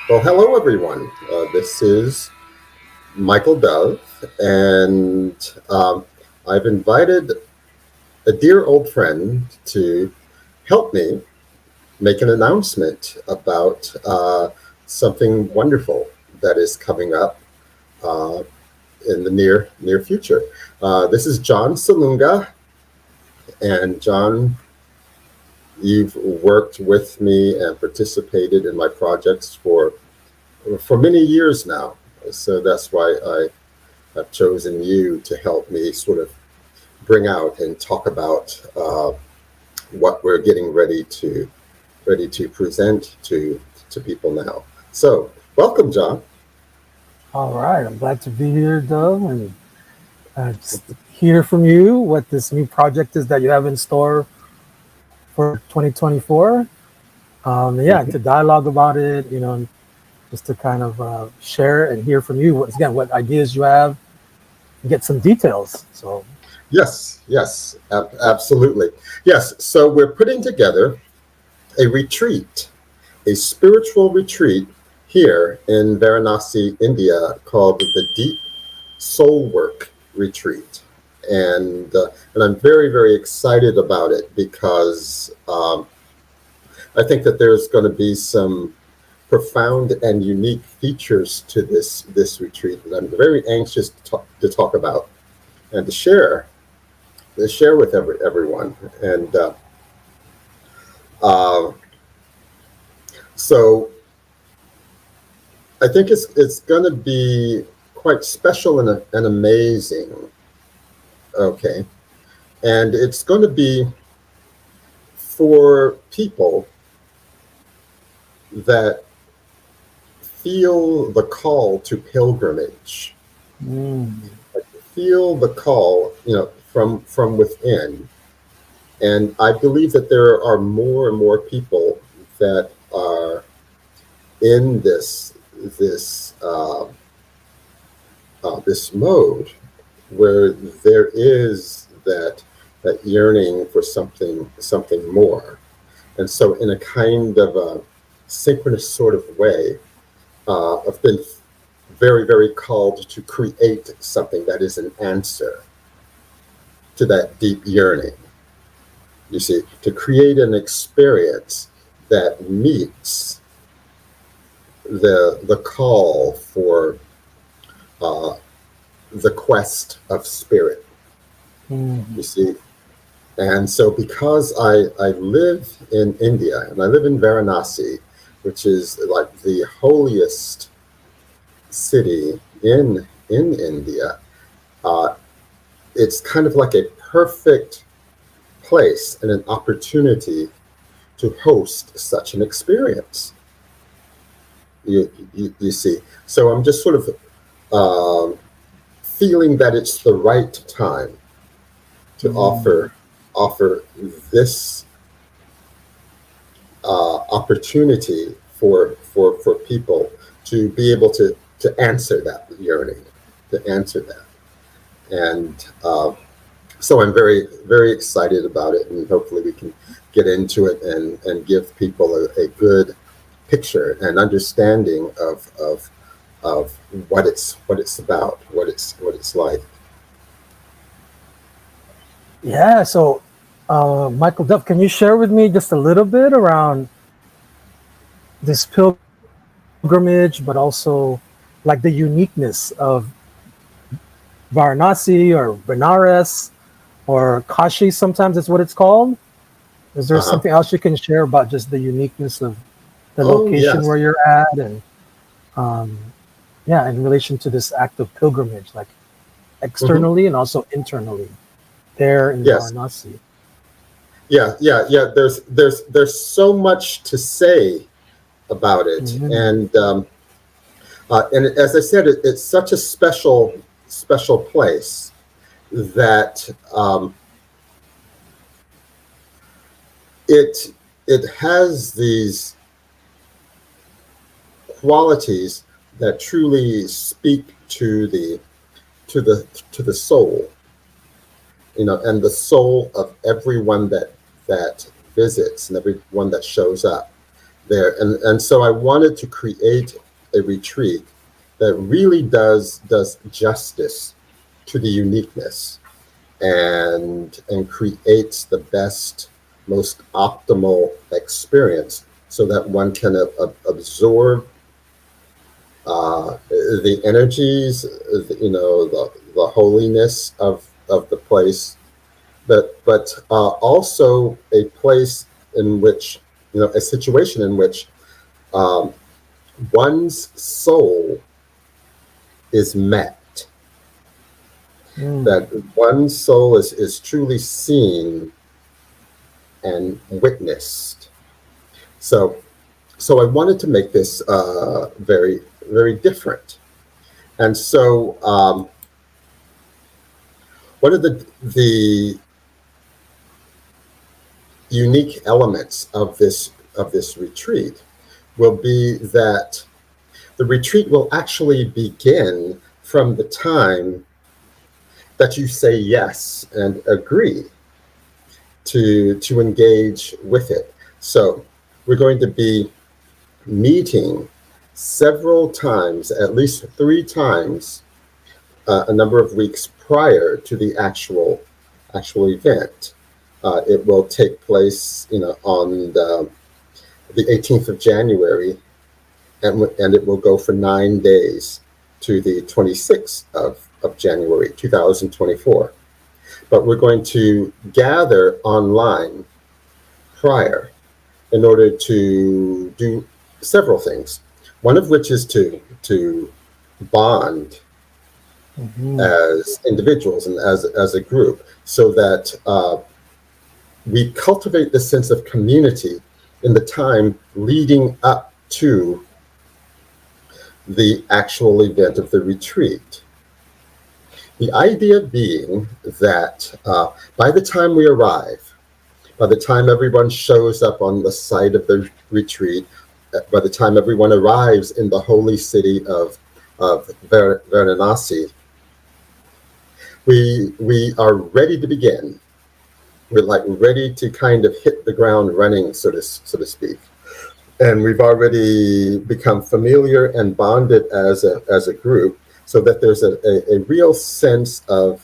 Well, hello everyone. This is Michael Dove, and I've invited a dear old friend to help me make an announcement about something wonderful that is coming up uh, in the near future. This is John Salunga, and John, you've worked with me and participated in my projects for many years now. So that's why I've chosen you to help me sort of bring out and talk about what we're getting ready to present to people now. So welcome, John. All right, I'm glad to be here, Dove, and just hear from you what this new project is that you have in store for 2024. Yeah, Mhm. to dialogue about it, and just to kind of share and hear from you once again what ideas you have, and get some details. So, Yes, yes, absolutely. Yes, so we're putting together a retreat, a spiritual retreat here in Varanasi, India, called the Deep SoulWork Retreat. And I'm very, very excited about it because I think that there's going to be some profound and unique features to this retreat that I'm very anxious to talk about and to share with everyone. And uh, so I think it's going to be quite special and amazing. Okay, and it's going to be for people that feel the call to pilgrimage, mm, feel the call, from within. And I believe that there are more and more people that are in this mode where there is that yearning for something more. And so, in a kind of a synchronous sort of way, I've been very, very called to create something that is an answer to that deep yearning. You see, to create an experience that meets the call for uh, the quest of spirit. You mm, see, and so because I live in India and I live in Varanasi, which is like the holiest city in India, uh, it's kind of like a perfect place and an opportunity to host such an experience. You see, so I'm just sort of um, feeling that it's the right time to mm. offer this opportunity for people to be able to answer that yearning, to answer that. And so I'm very, very excited about it, and hopefully we can get into it and give people a good picture and understanding of what it's about, what it's like. Yeah. So, Michael Dove, can you share with me just a little bit around this pilgrimage, but also like the uniqueness of Varanasi or Benares or Kashi, sometimes it's what it's called. Is there Uh-huh. something else you can share about just the uniqueness of the Oh location yes. where you're at and yeah, in relation to this act of pilgrimage, like Hmm. externally and also internally there in Yes. Varanasi? Yeah. There's so much to say about it, Hmm. and as I said, it's such a special place that it it has these qualities that truly speak to the soul, and the soul of everyone that visits and everyone that shows up. there. And so I wanted to create a retreat that really does justice to the uniqueness and creates the best, most optimal experience so that one can absorb the energies, the holiness of the place, but also a place in which, a situation in which um, one's soul is met, Mm. that one soul is truly seen and witnessed. So, so I wanted to make this very, very different. And so, one of the unique elements of this retreat will be that the retreat will actually begin from the time that you say yes and agree to engage with it. So we're going to be meeting several times, at least 3 times, a number of weeks prior to the actual event. It will take place, on the 18th of January, and it will go for 9 days to the 26th of January 2024. But we're going to gather online prior in order to do several things. One of which is to bond Hmm. as individuals and as a group, so that we cultivate the sense of community in the time leading up to the actual event of the retreat. The idea being that by the time we arrive, by the time everyone shows up on the site of the retreat, by the time everyone arrives in the holy city of Varanasi, we are ready to begin. We're like ready to kind of hit the ground running, so to speak. And we've already become familiar and bonded as a group, so that there's a real sense of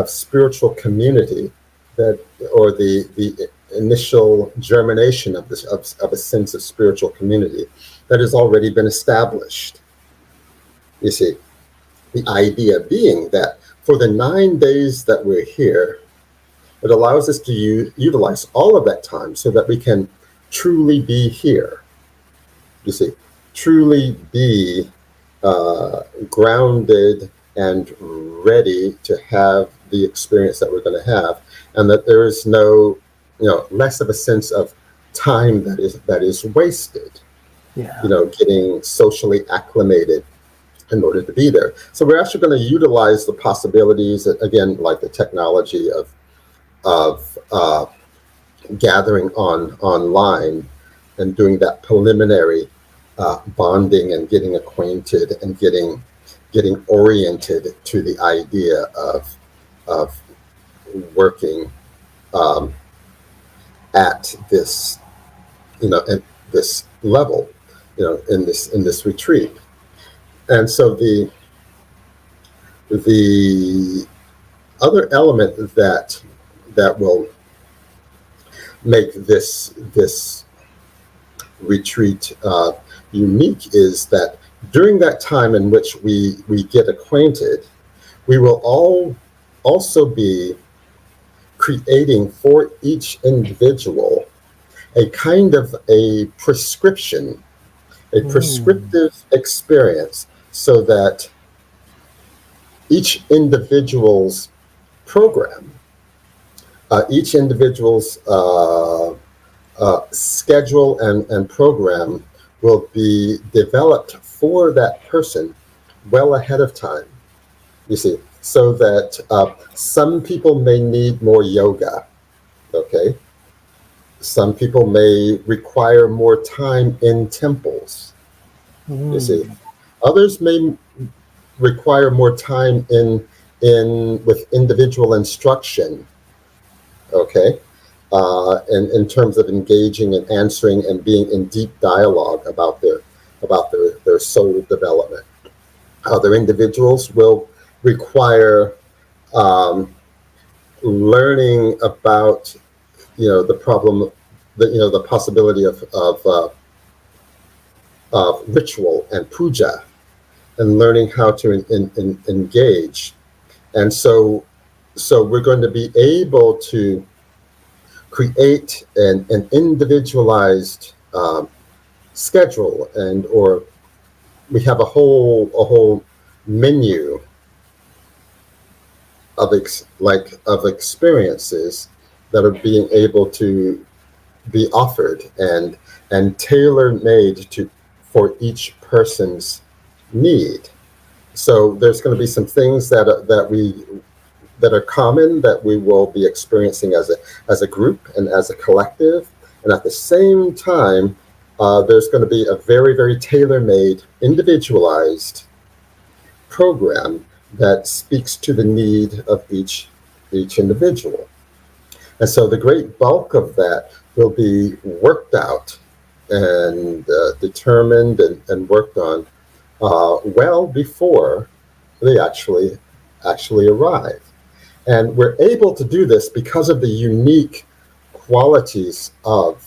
spiritual community, that, or the initial germination of this of a sense of spiritual community that has already been established. You see, the idea being that for the 9 days that we're here, it allows us to utilize all of that time so that we can truly be here. You see, truly be grounded and ready to have the experience that we're going to have, and that there is no, less of a sense of time that is wasted. Yeah. Getting socially acclimated in order to be there. So we're actually going to utilize the possibilities, again, like the technology of gathering online and doing that preliminary bonding and getting acquainted and getting oriented to the idea of working um, at this, at this level, in this retreat. And so the other element that will make this retreat unique is that during that time in which we get acquainted, we will all also be creating for each individual a kind of a prescription, a Mm. prescriptive experience, so that each individual's program, each individual's schedule and program will be developed for that person well ahead of time. You see, so that some people may need more yoga, okay? Some people may require more time in temples, you see. Mm. Others may require more time in with individual instruction, okay? in terms of engaging and answering and being in deep dialogue about their soul development. Other individuals will require um, learning about the problem, the possibility of ritual and puja, and learning how to engage. And so we're going to be able to create an individualized schedule, and or we have a whole menu of experiences that are being able to be offered and tailor made to for each person's need. So there's going to be some things that are common that we will be experiencing as a group and as a collective, and at the same time, there's going to be a very very tailor made, individualized program that speaks to the need of each individual. And so the great bulk of that will be worked out and determined and worked on well before they actually arrive. And we're able to do this because of the unique qualities of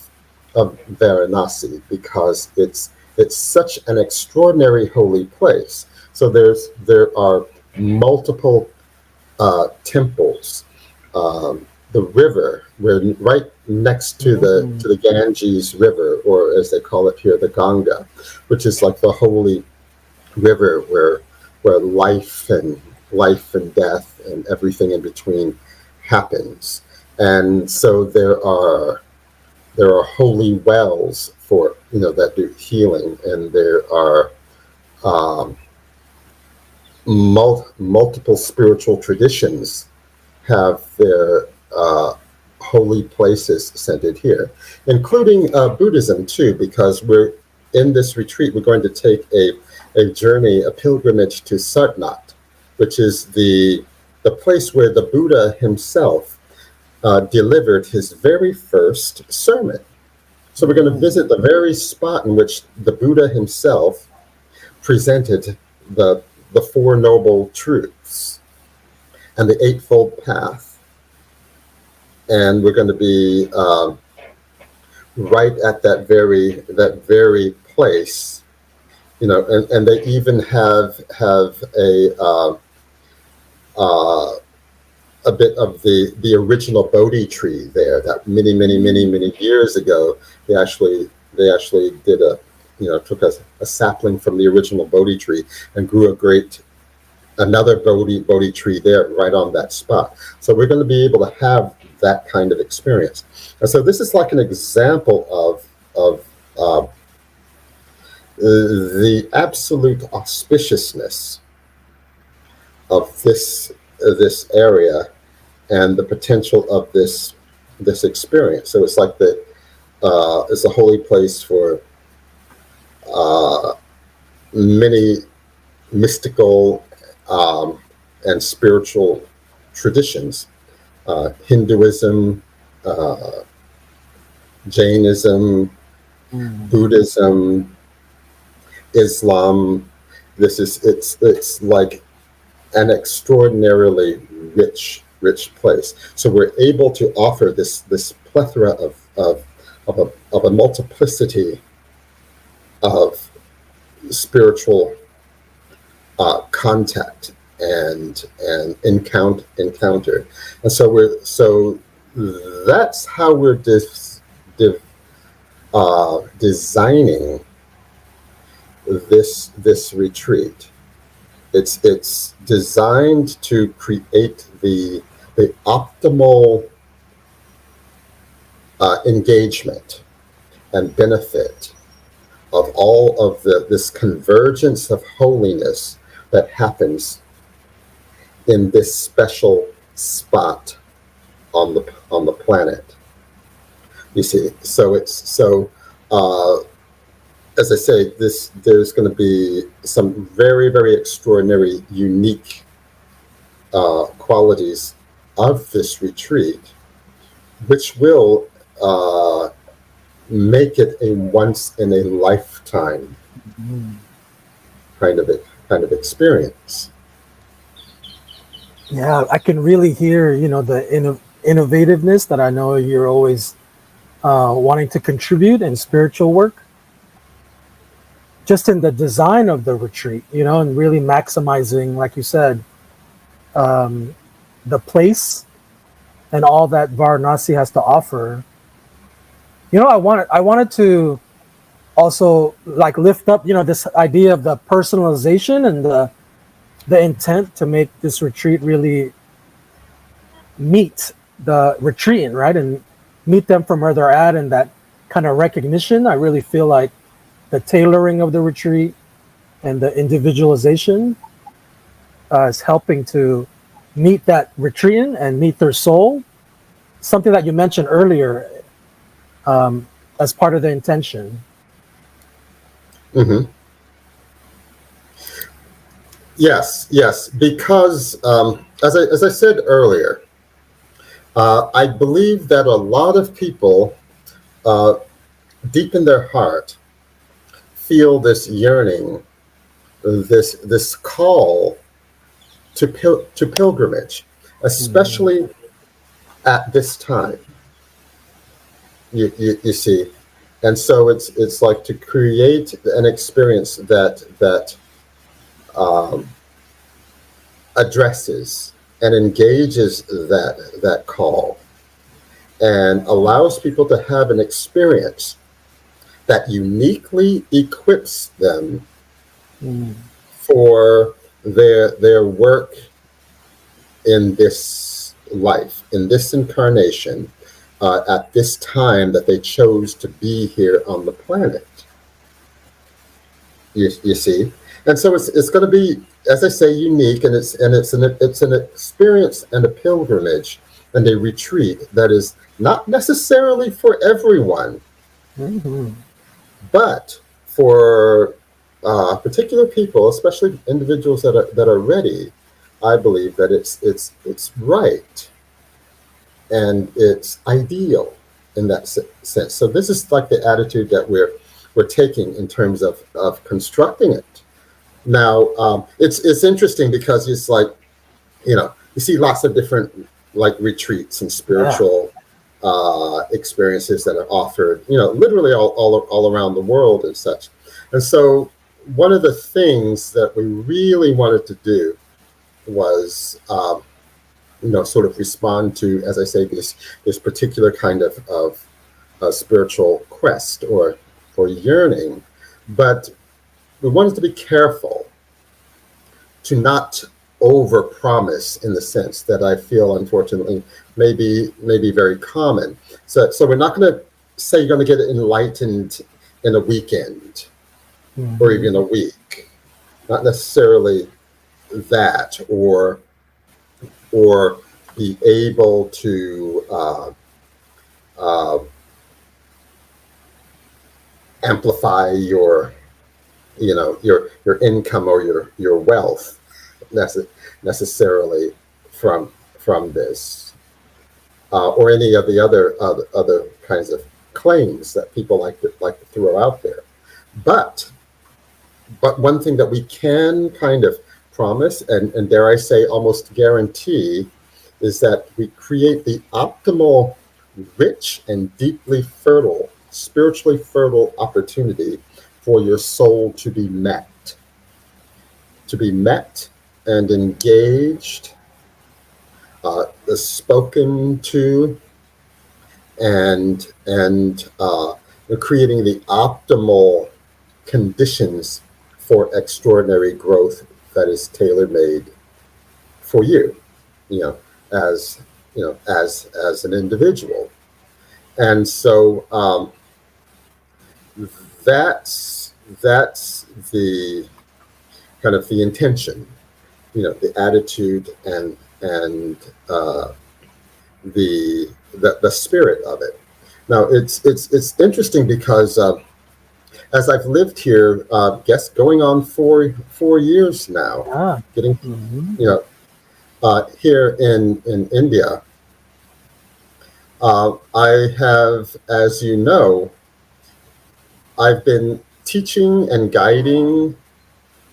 Varanasi, because it's such an extraordinary holy place. So there are multiple temples. The river, we're right next Mm. to the Ganges River, or as they call it here, the Ganga, which is like the holy river where life and death and everything in between happens. And so there are holy wells for that do healing, and there are um, multiple spiritual traditions have their holy places centered here, including Buddhism too, because we're in this retreat. We're going to take a journey, a pilgrimage to Sarnath, which is the place where the Buddha himself delivered his very first sermon. So we're going to Mm. visit the very spot in which the Buddha himself presented the the Four Noble Truths and the Eightfold Path, and we're going to be right at that very place, and they even have uh, a bit of the original Bodhi tree there that many years ago they actually did took a sapling from the original Bodhi tree and grew another Bodhi tree there right on that spot. So we're going to be able to have that kind of experience. And so this is like an example of the absolute auspiciousness of this area and the potential of this experience. So it's like it's a holy place for uh, many mystical and spiritual traditions: Hinduism, uh, Jainism, Mm. Buddhism, Islam. It's like an extraordinarily rich place. So we're able to offer this plethora of a multiplicity of spiritual contact and encounter. And so that's how we're div, designing this retreat. It's designed to create the optimal engagement and benefit of all of this convergence of holiness that happens in this special spot on the planet. You see, so it's so as I say, there's going to be some very very extraordinary, unique qualities of this retreat which will uh, make it a once in a lifetime Mm. kind of experience. Yeah, I can really hear, the innovativeness that I know you're always wanting to contribute in spiritual work, just in the design of the retreat, and really maximizing, like you said, um, the place and all that Varanasi has to offer. I wanted to also like lift up, this idea of the personalization and the intent to make this retreat really meet the retreatant, right? And meet them from where they're at, and that kind of recognition. I really feel like the tailoring of the retreat and the individualization is helping to meet that retreatant and meet their soul. Something that you mentioned earlier, um, as part of the intention. Hmm. Yes, yes, because as I said earlier, I believe that a lot of people, uh, deep in their heart, feel this yearning, this call to pilgrimage, Mhm. especially at this time. You see, and so it's like to create an experience that um, addresses and engages that call and allows people to have an experience that uniquely equips them Mm. for their work in this life, in this incarnation, at this time that they chose to be here on the planet. You see, and so it's going to be, as I say, unique, and it's an experience and a pilgrimage and a retreat that is not necessarily for everyone, Mhm. but for particular people, especially individuals that are ready. I believe that it's right and it's ideal in that sense. So this is like the attitude that we're taking in terms of constructing it. Now, it's interesting because it's like, you see lots of different like retreats and Yeah. spiritual experiences that are offered, literally all around the world and such. And so one of the things that we really wanted to do was, sort of respond to, as I say, this particular kind of spiritual quest or yearning, but we wanted to be careful to not overpromise in the sense that I feel, unfortunately, maybe very common. So we're not going to say you're going to get enlightened in a weekend or Mhm. even a week. Not necessarily that, or be able to uh, amplify your income or your wealth necessarily from this, or any of the other kinds of claims that people like to throw out there. But but one thing that we can kind of promise, and dare I say almost guarantee, is that we create the optimal, rich and deeply fertile, spiritually fertile opportunity for your soul to be met and engaged, spoken to, and creating the optimal conditions for extraordinary growth that is tailor made for you, you know, as as an individual. And so that's the kind of the intention, the attitude and uh, the spirit of it. Now it's interesting because as I've lived here, guess going on 4 years now, Yeah. getting Mhm. you know here in India, I have, as you know, I've been teaching and guiding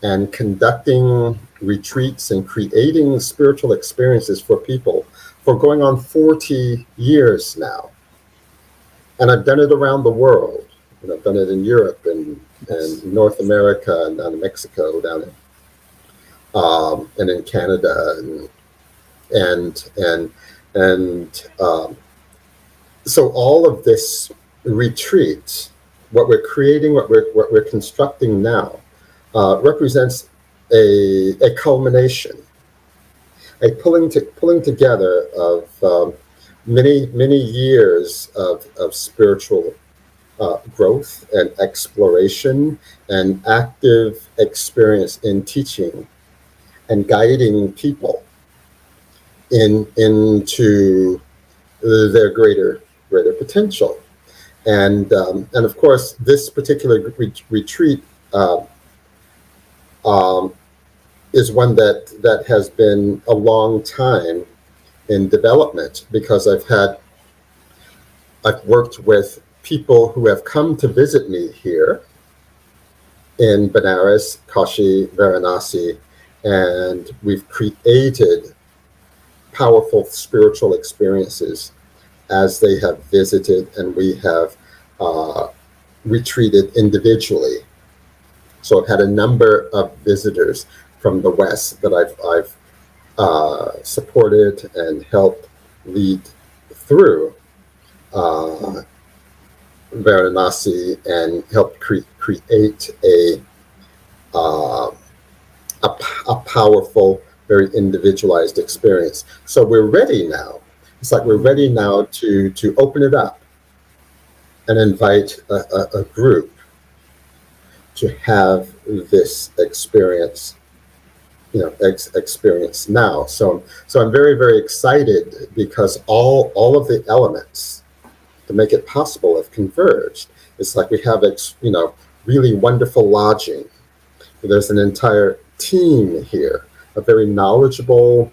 and conducting retreats and creating spiritual experiences for people for going on 40 years now. And I've done it around the world. And I've done it in Europe and Yes. North America and down in Mexico, and in Canada and and and so all of this retreat, what we're creating, what we're constructing now, represents a culmination, a pulling together of many years of spiritual growth and exploration and active experience in teaching and guiding people into their greater potential. And of course, this particular retreat uh, um, is one that has been a long time in development because I've worked with people who have come to visit me here in Benares, Kashi, Varanasi, and we've created powerful spiritual experiences as they have visited, and we have uh, retreated individually. So I've had a number of visitors from the West that I've supported and helped lead through uh, Varanasi and helped create uh, a powerful, very individualized experience. So we're ready now. It's like we're ready now to open it up and invite a group to have this experience, experience now. So I'm very excited because all of the elements to make it possible have converged. It's like we have really wonderful lodging. There's an entire team here of very knowledgeable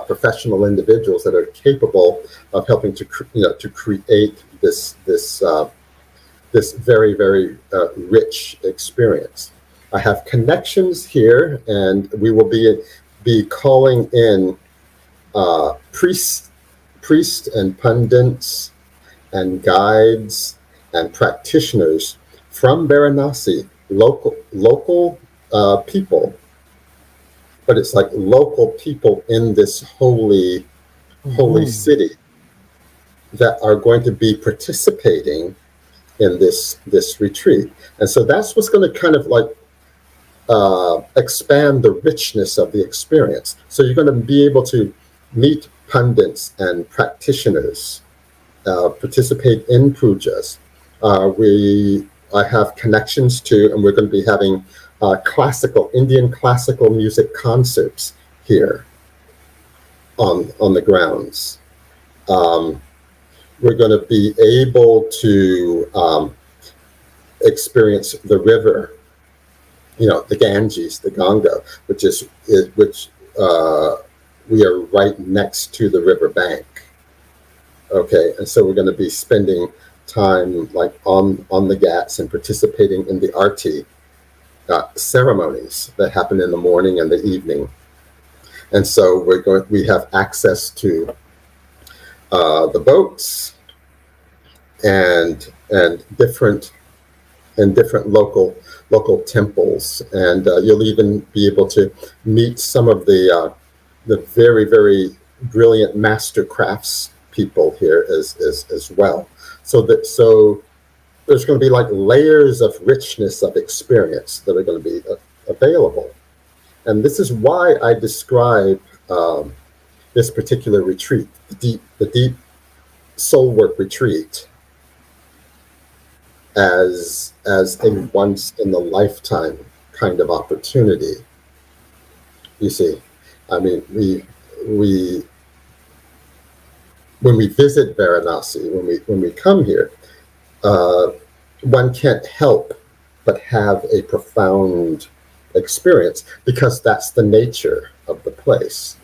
professional individuals that are capable of helping to create this very rich experience. I have connections here, and we will be calling in priests and pundits and guides and practitioners from Varanasi, local people, but it's like local people in this holy Hmm. city that are going to be participating in this retreat. And so that's what's going to kind of like expand the richness of the experience. So you're going to be able to meet pundits and practitioners, participate in pujas. I have connections to, and we're going to be having Indian classical music concerts here on the grounds. Um, we're going to be able to experience the river, the Ganges, the Ganga, which we are right next to the river bank. Okay, and so we're going to be spending time like on the ghats and participating in the arti ceremonies that happen in the morning and the evening. And so we have access to the boats and different local temples, and you'll even be able to meet some of the very brilliant master crafts people here as well. So there's going to be like layers of richness of experience that are going to be available, and this is why I describe this particular retreat, the deep soul work retreat, as a once in a lifetime kind of opportunity. You see, I mean, we when we visit Varanasi, when we come here, uh, one can't help but have a profound experience because that's the nature of the place.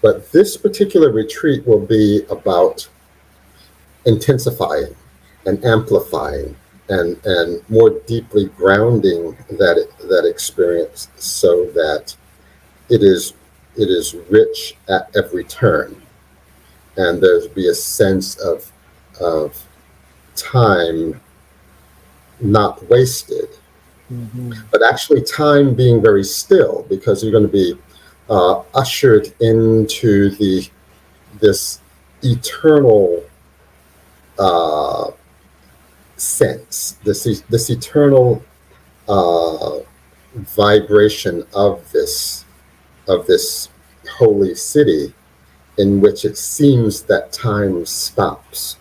But this particular retreat will be about intensifying and amplifying and more deeply grounding that experience so that it is it is rich at every turn, and there's be a sense of time not wasted, Hmm. but actually time being very still, because you're going to be ushered into the this eternal uh, sense, this eternal uh, vibration of this holy city, in which it seems that time stops,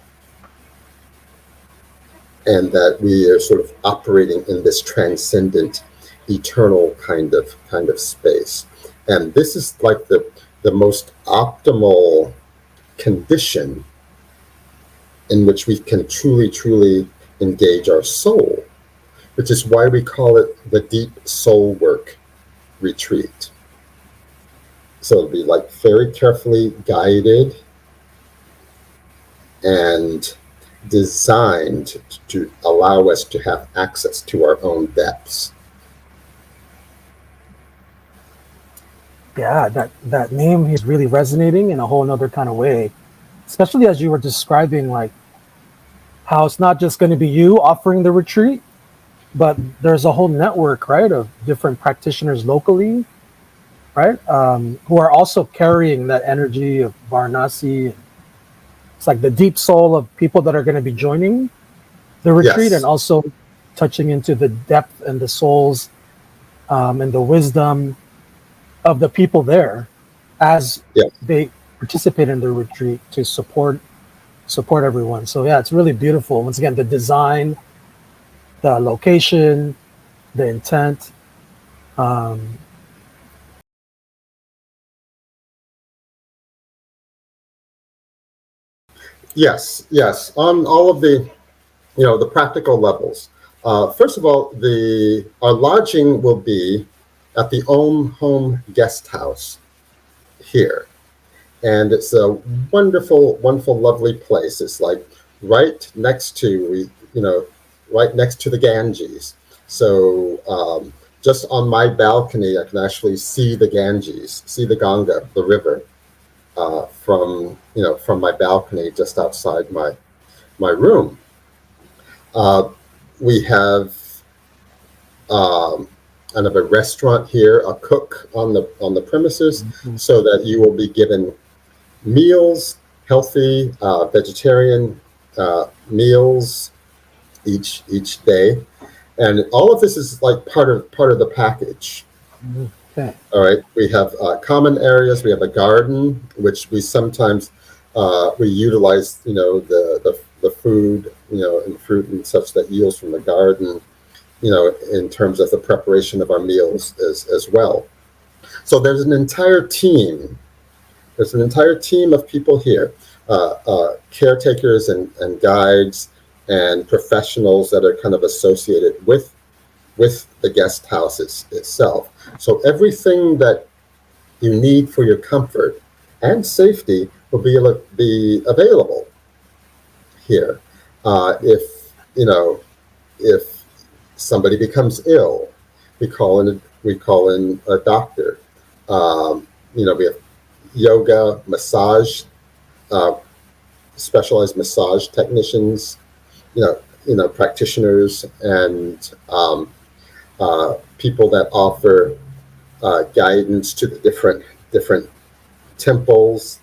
and that we are sort of operating in this transcendent, eternal kind of space. And this is like the most optimal condition in which we can truly engage our soul, which is why we call it the deep soul work retreat. So it'll be like very carefully guided and designed to allow us to have access to our own depths. Yeah, that name is really resonating in a whole another kind of way, especially as you were describing like how it's not just going to be you offering the retreat, but there's a whole network, right, of different practitioners locally, right, who are also carrying that energy of Varanasi. It's like the deep soul of people that are going to be joining the retreat, and Yes, also touching into the depth and the souls, and the wisdom of the people there as yeah, they participate in the retreat to support everyone. So yeah, it's really beautiful. Once again, the design, the location, the intent. Um, yes. On all of the practical levels. First of all, the our lodging will be at the Om Home Guest House here, and it's a wonderful, lovely place. It's like right next to right next to the Ganges. So just on my balcony, I can actually see the Ganges, see the Ganga, the river, from my balcony just outside my room. Uh, we have um, kind of a restaurant here, a cook on the premises, so that you will be given meals, healthy vegetarian meals each day, and all of this is like part of the package. okay. All right, we have common areas. We have a garden, which we sometimes we utilize, the food, and fruit and such that yields from the garden, in terms of the preparation of our meals as well. So there's an entire team of people here, caretakers and guides and professionals that are kind of associated with the guest house itself. So everything that you need for your comfort and safety will be available here. If somebody becomes ill, we call in a doctor. We have yoga, massage, uh, specialized massage technicians, practitioners, and people that offer guidance to the different temples,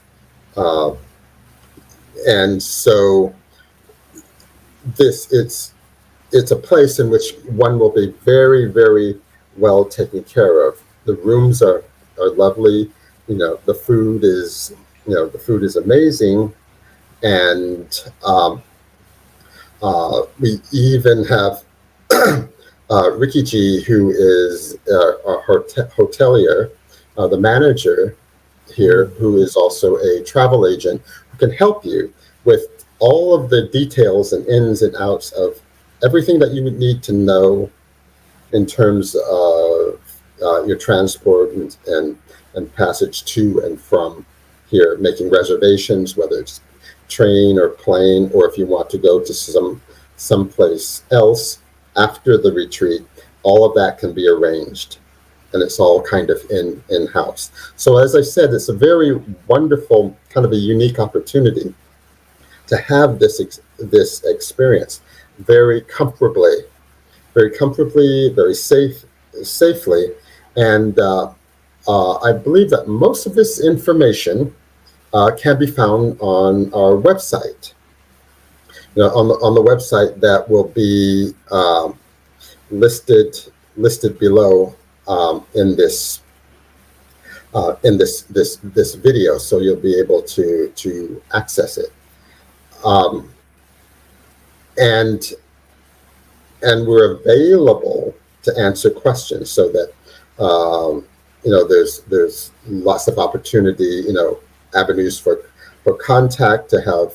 uh, and so this it's a place in which one will be very well taken care of. The rooms are lovely. The food is amazing, and we even have Ricky G, who is our hotelier, the manager here, who is also a travel agent, who can help you with all of the details and ins and outs of everything that you would need to know in terms of your transport and passage to and from here, making reservations, whether it's train or plane, or if you want to go to someplace else after the retreat, all of that can be arranged, and it's all kind of in house. So as I said, it's a very wonderful, kind of a unique opportunity to have this experience very comfortably, very safely, and I believe that most of this information can be found on our website. On the website that will be listed below in this video, so you'll be able to access it. Um, and we're available to answer questions, so that there's lots of opportunity, avenues for contact, to have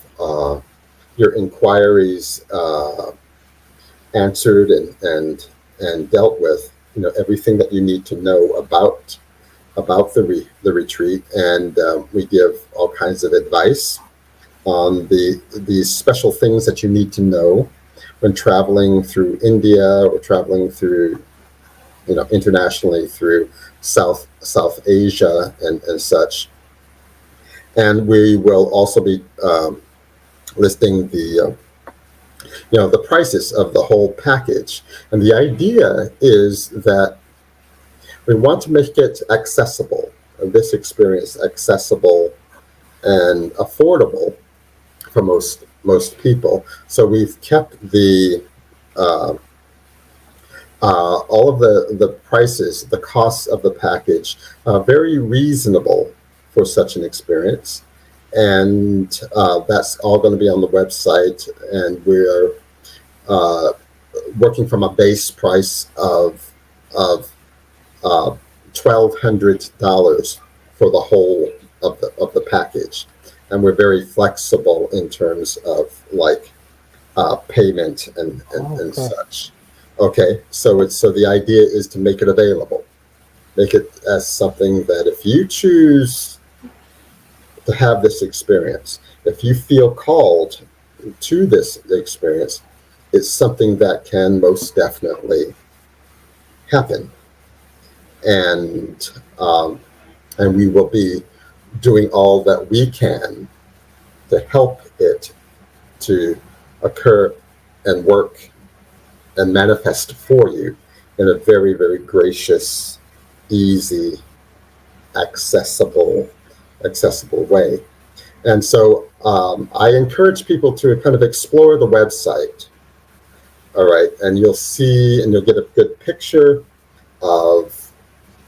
your inquiries answered and dealt with. Everything that you need to know about the retreat, and we give all kinds of advice on these special things that you need to know when traveling through India, or traveling through, internationally through South Asia and such. And we will also be listing the prices of the whole package. And the idea is that we want to make it accessible, this experience accessible and affordable for most people. So we've kept all of the prices, the costs of the package, very reasonable for such an experience. And that's all going to be on the website. And we're working from a base price of $1,200 for the whole of the package. And we're very flexible in terms of payment and such. Okay, so the idea is to make it available, make it as something that if you choose to have this experience, if you feel called to this experience, it's something that can most definitely happen. And we will be doing all that we can to help it to occur and work and manifest for you in a very, very gracious, easy, accessible way. And so I encourage people to kind of explore the website. All right, and you'll see, and you'll get a good picture of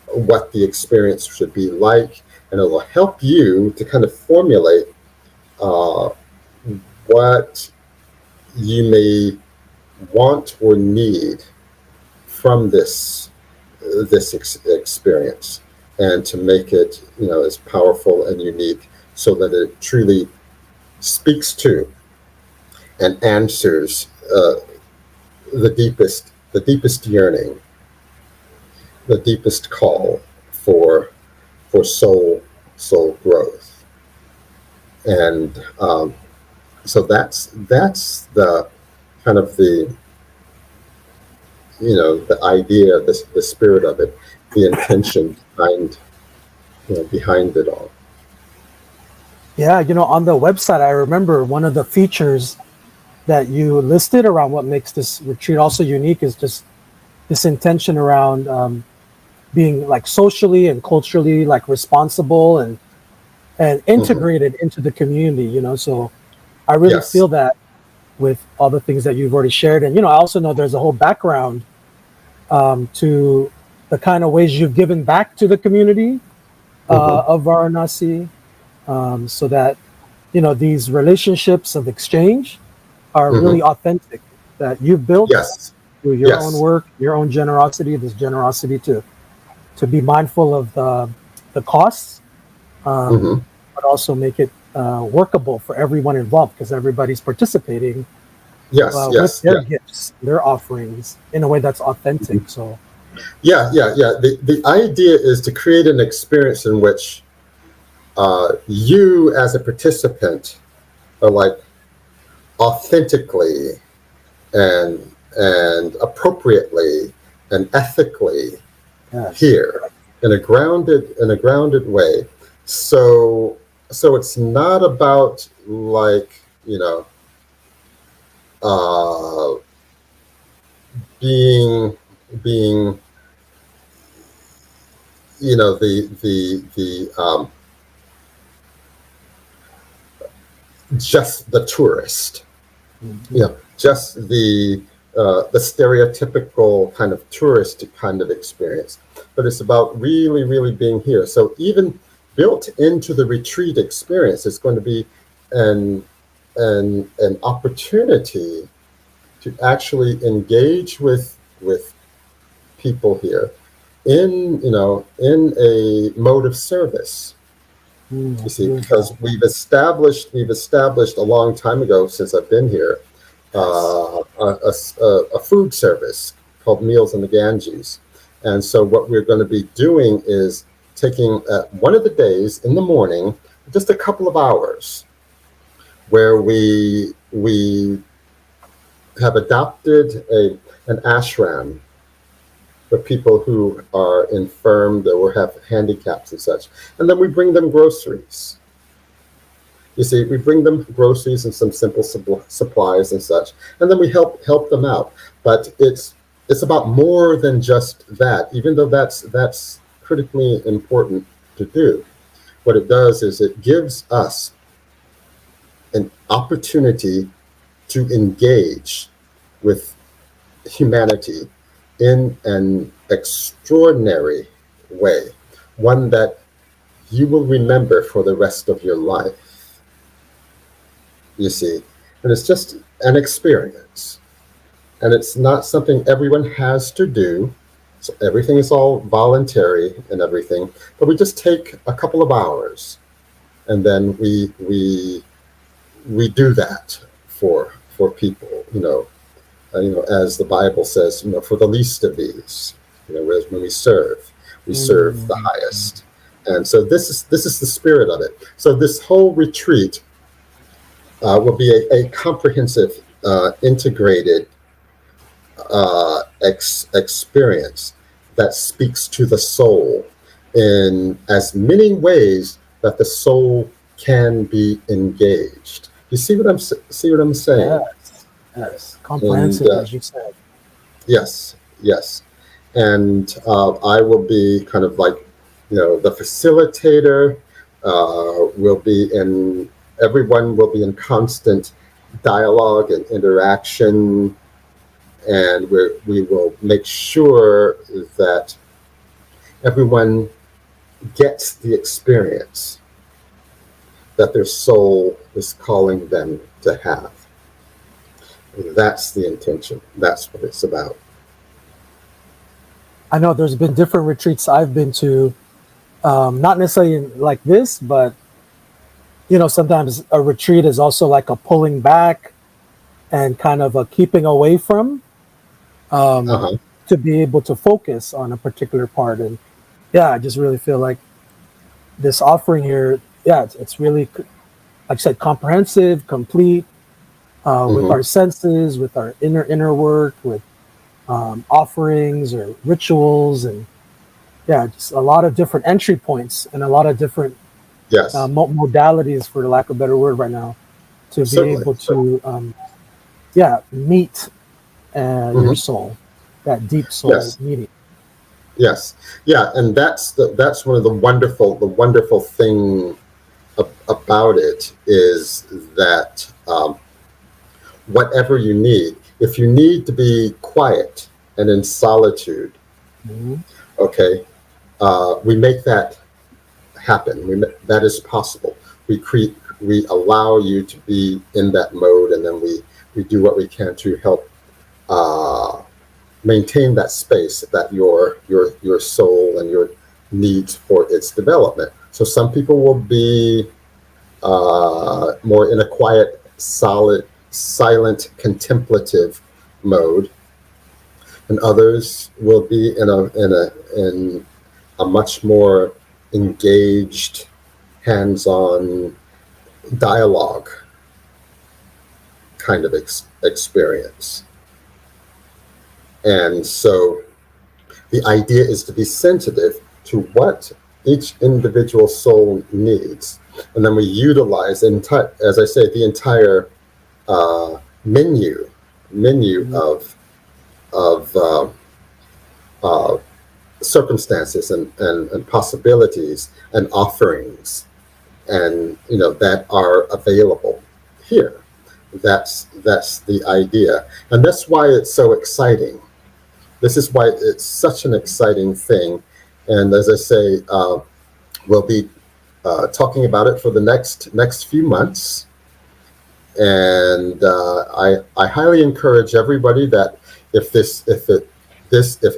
what the experience should be like, and it will help you to kind of formulate what you may want or need from this experience, and to make it as powerful and unique, so that it truly speaks to and answers the deepest yearning, the deepest call for soul growth. And so that's the kind of the idea, the spirit of it, the intention behind it all. Yeah, on the website, I remember one of the features that you listed around what makes this retreat also unique is just this intention around being socially and culturally responsible and integrated into the community. So I really Yes. feel that with all the things that you've already shared. And I also know there's a whole background to the kind of ways you've given back to the community of Varanasi, so that these relationships of exchange are really authentic, that you've built Yes. through your Yes. own work, your own generosity, this generosity to be mindful of the costs, but also make it workable for everyone involved, because everybody's participating Yes. with Yes. their Yeah. gifts, their offerings in a way that's authentic. So Yeah. The idea is to create an experience in which you as a participant are like authentically and appropriately and ethically Yes. here in a grounded way. So so it's not about like uh, being being the just the tourist, Hmm. just the stereotypical kind of tourist kind of experience, but it's about really, really being here. So even built into the retreat experience is going to be an an opportunity to actually engage with people here in in a mode of service. You see, because Beautiful. we've established a long time ago since I've been here Yes. a food service called Meals in the Ganges. And so what we're going to be doing is taking one of the days in the morning, just a couple of hours, where we have adopted a an ashram for people who are infirmed or have handicaps and such, and then we bring them groceries. You see, we bring them groceries and some simple supplies and such, and then we help them out. But it's about more than just that. Even though that's critically important to do, what it does is it gives us an opportunity to engage with humanity in an extraordinary way, one that you will remember for the rest of your life. You see, and it's just an experience, and it's not something everyone has to do. So everything is all voluntary and everything, but we just take a couple of hours, and then we do that for people. As the Bible says, for the least of these, when we serve the Mm. highest. And so this is the spirit of it. So this whole retreat will be a comprehensive, integrated experience that speaks to the soul in as many ways that the soul can be engaged. You see what I'm saying? Yes. Yes. And Comprehensive, as you said. yes, yes. And I will be kind of like, the facilitator. Will be in Everyone will be in constant dialogue and interaction, and we will make sure that everyone gets the experience that their soul is calling them to have. That's the intention. That's what it's about. I know there's been different retreats I've been to, not necessarily like this, but sometimes a retreat is also like a pulling back and kind of a keeping away from, um, Uh-huh. to be able to focus on a particular part. And yeah, I just really feel like this offering here, yeah, it's really, like I said, comprehensive, complete, with Hmm. our senses, with our inner work, with offerings or rituals, and yeah, just a lot of different entry points and a lot of different Yes, modalities, for the lack of a better word, right now, to be certainly. able to, yeah, meet your Hmm. soul, that deep soul Yes. meeting. Yes, yeah, and that's one of the wonderful thing about it is that whatever you need, if you need to be quiet and in solitude, Mhm. okay, we make that happen. That is possible. We allow you to be in that mode, and then we do what we can to help uh, maintain that space that your soul and your needs for its development. So some people will be more in a quiet, solid, silent, contemplative mode, and others will be in a much more engaged, hands-on dialogue kind of experience. And so the idea is to be sensitive to what each individual soul needs. And then we utilize, as I say, the entire uh, menu Mhm. of uh, circumstances and possibilities and offerings, and that are available here. That's the idea, and that's why it's so exciting. This is why it's such an exciting thing. And as I say, we'll be talking about it for the next few months. And I highly encourage everybody that if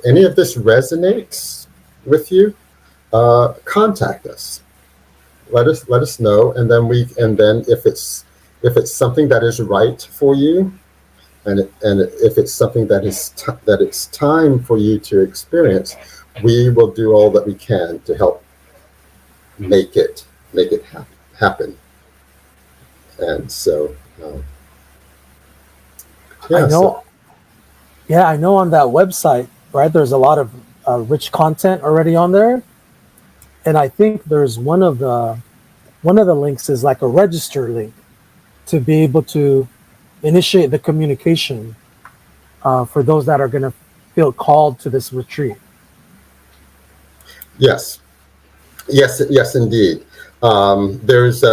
any of this resonates with you, contact us. Let us know, and then if it's something that is right for you, and if it's something that it's time for you to experience, we will do all that we can to help make it happen. And so, I yeah. So know, yeah, I know on that website, right? There's a lot of rich content already on there, and I think there's one of the links is like a register link to be able to initiate the communication for those that are going to feel called to this retreat. yes, yes, indeed. There's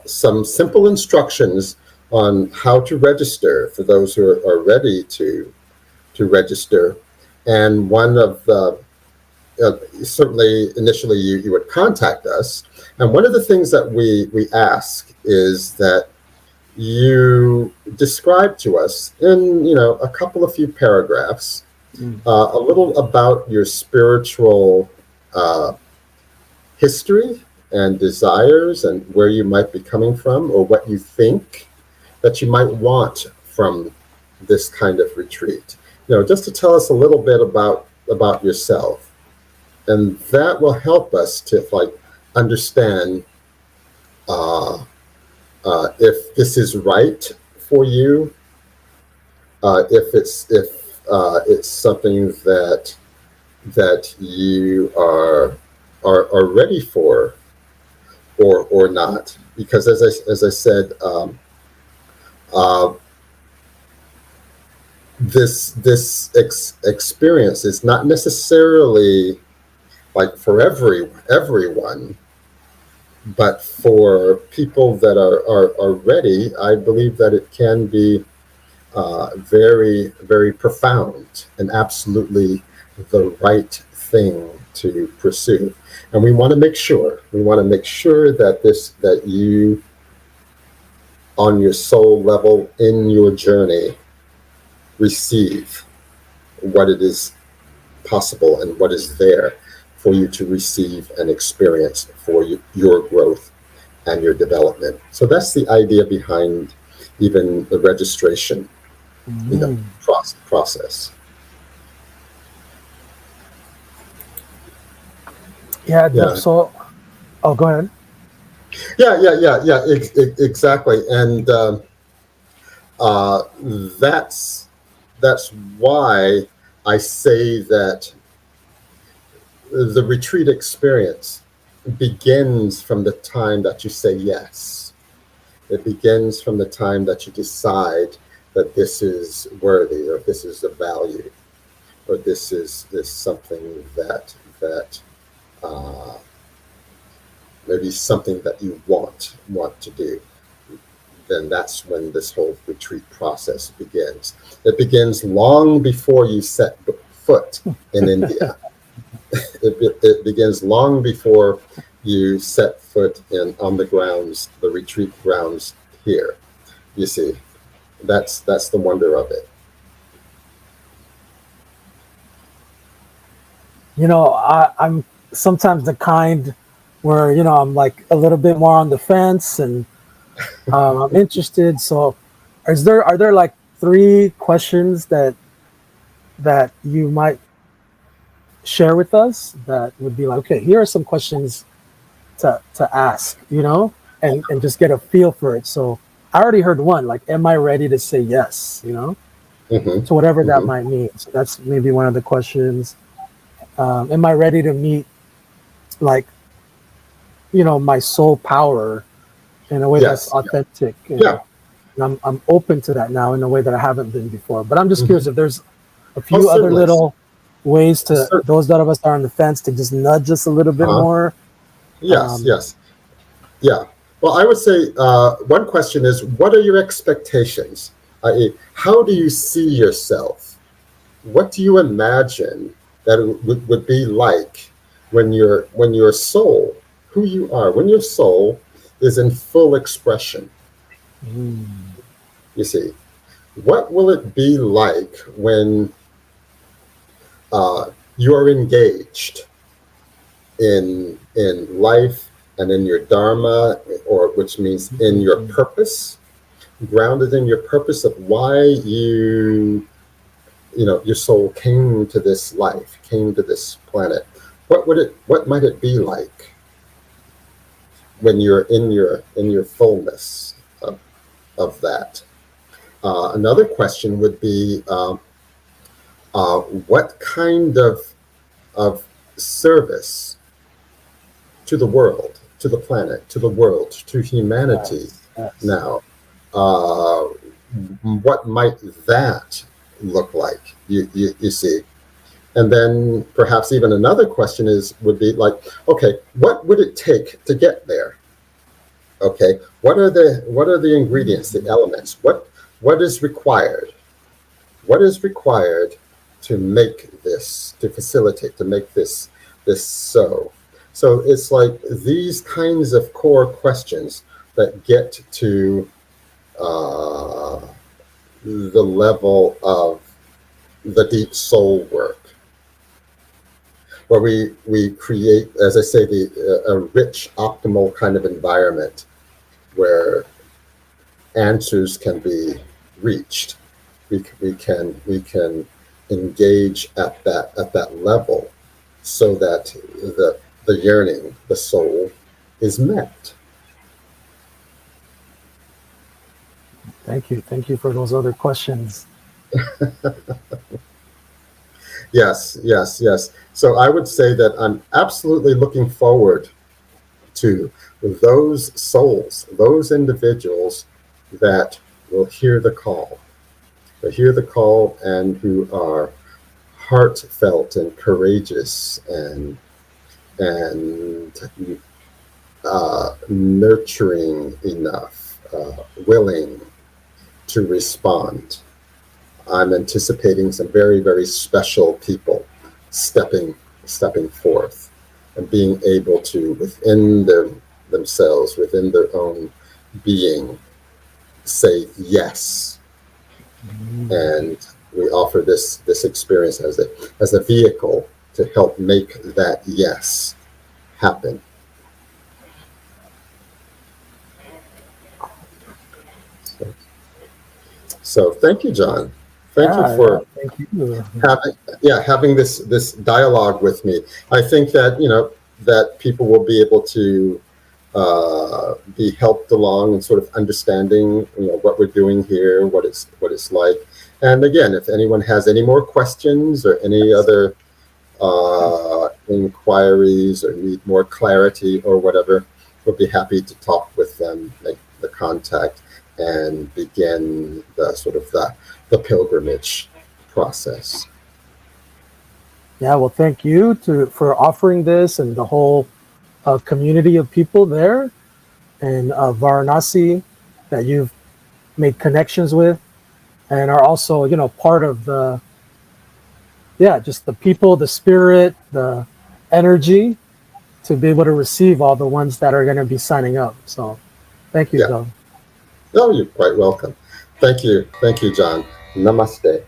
some simple instructions on how to register for those who are ready to register. And one of the certainly initially you would contact us, and one of the things that we ask is that you describe to us in a couple of few paragraphs Mm. a little about your spiritual uh, history and desires, and where you might be coming from, or what you think that you might want from this kind of retreat. Just to tell us a little bit about yourself, and that will help us to understand uh, if this is right for you, if it's something that you are ready for, or not. Because as I said, uh, this experience is not necessarily like for everyone, but for people that are ready, I believe that it can be very, very profound and absolutely the right thing to pursue. And we want to make sure that you, on your soul level in your journey, receive what it is possible and what is there for you to receive and experience for your growth and your development. So that's the idea behind even the registration, Mm. process. Yeah, Yeah, so, oh, go ahead. exactly. And uh, that's that's why I say that the retreat experience begins from the time that you say yes. It begins from the time that you decide that this is worthy, or this is of value, or this is something that uh, maybe something that you want to do. Then that's when this whole retreat process begins. It begins long before you set foot in India. It begins long before you set foot in on the retreat grounds here. You see, that's the wonder of it. I'm sometimes the kind where I'm like a little bit more on the fence, and I'm interested. So, are there like three questions that you might share with us that would be like, okay, here are some questions to ask, and just get a feel for it. So I already heard one, like, am I ready to say yes? Mm-hmm. To whatever that Mm-hmm. might mean. So that's maybe one of the questions. Am I ready to meet, like, my soul power in a way that's Yes. authentic, Yeah. and I'm open to that now in a way that I haven't been before. But I'm just curious Mm-hmm. if there's a Oh, few other certainly. little ways to Certainly. those that of us that are on the fence to just nudge us a little bit Uh-huh. more. Yes. Um, Yes. Yeah. Well, I would say one question is, what are your expectations? How do you see yourself? What do you imagine that it would be like when your soul, who you are, when your soul is in full expression? mm, You see, what will it be like when you are engaged in life and in your dharma, or which means in your mm, purpose, grounded in your purpose of why your soul came to this life, came to this planet. What might it be like when you're in your fullness of that? Another question would be, what kind of service to the world, to the planet, to the world, to humanity yes, yes. now? Uh, what might that look like? You see. And then perhaps even another question would be like, okay, what would it take to get there? Okay, what are the ingredients, the elements? What is required? What is required to make this, to facilitate, to make this so? So it's like these kinds of core questions that get to uh, the level of the deep soul work, where we create, as I say, a rich, optimal kind of environment where answers can be reached. We can engage at that level, so that the yearning, the soul, is met. Thank you for those other questions. Yes, yes, yes. So I would say that I'm absolutely looking forward to those souls, those individuals that will hear the call, and who are heartfelt and courageous and nurturing enough, willing to respond. I'm anticipating some very, very special people stepping stepping forth and being able to, within themselves, within their own being, say yes. Mm, And we offer this experience as a vehicle to help make that yes happen. So, so thank you, John. Thank you yeah, yeah. for Thank you. having having this dialogue with me. I think that that people will be able to be helped along and sort of understanding what we're doing here, what it's like. And again, if anyone has any more questions or any other inquiries or need more clarity or whatever, we'll be happy to talk with them, make the contact, and begin the pilgrimage process. Yeah, well, thank you to for offering this and the whole community of people there in Varanasi that you've made connections with and are also, part of the, yeah, just the people, the spirit, the energy to be able to receive all the ones that are going to be signing up. So thank you, Yeah. Doug. No, you're quite welcome. Thank you. Thank you, John. Namaste.